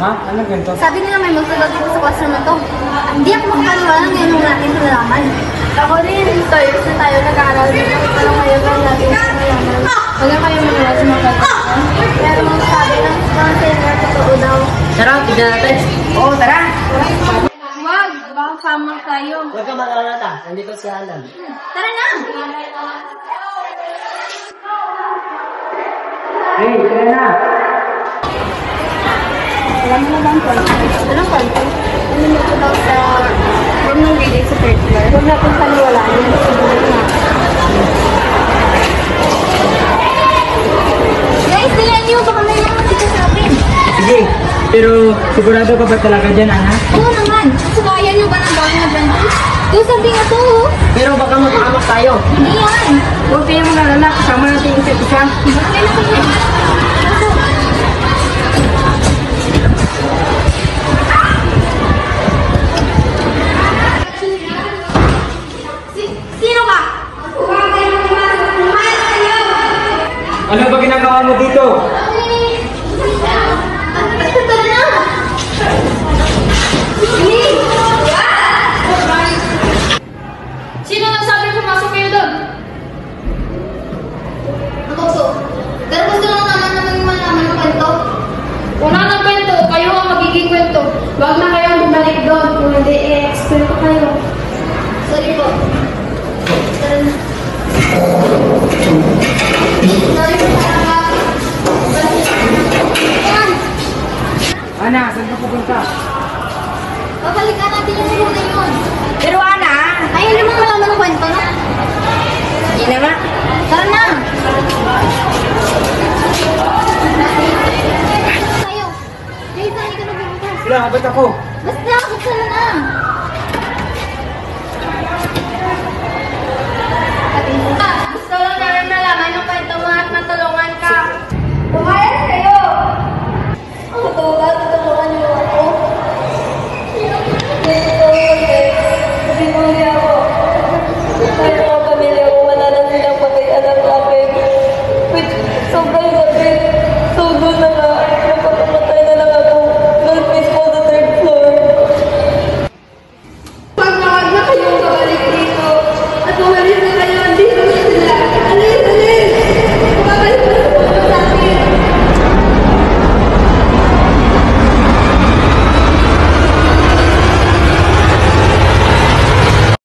Ha? Ano ganito? Sabi nila may magtulog dito sa classroom na to. Hindi ako makakaliwala ngayon nung natin nalaman. Ako rin, 2 years na tayo nag-aaral dito. Pero ngayon lang natin nalaman. Huwag na kayo maniwala sa mga bata. Pero sabi ng mga senior, totoo daw. Tara, tignan natin. Oo, tara. Wag, baka kamang tayo. Huwag ka mag-alala. Nandito si Alan. Tara na! Hey, tara na. Alam mo bang kwento? Anong kwento? Ano nito daw sa room ng grade sa third floor? Huwag natin paniwalaan yun. Guys, dilan niyo. Baka may mga magsasabi. Sige, pero sigurado ka ba talaga dyan, Ana? Oo naman. Subayan niyo ba ng bagong advantage? Doon sabi nga to. Pero baka makamak tayo. Hindi yan. Huwag kayo mag-alala. Kasama natin yung isa. Bakit na kayo? Sino ka? Ano ba ginagawa mo dito? Tara na! Sino nagsabi pumasok kayo doon? Ako po. Pero gusto lang naman malaman ng kwento. Wala nang kwento, kayo ang magiging kwento. Huwag na kayong bumalik doon kung hindi i-explain ko kayo. Sorry po. Tara na. Sorry po talaga. Ayan. Ana, saan ka pupunta? Babalikan natin yung muna yun. Pero Ana, Ay, hindi mo malaman ng kwento na. hindi na nga. Tara na! Tayo. Hey, saan ka na pumunta? Wala, ba't ako? Basta, buksan mo na. Gusto lang namin malaman yung kwento mo at matulungan ka. Pumayag kayo! Ang totoo ba? Tutulungan niyo ako? Hindi totoo kasi. Sabi mo niya ako. Pero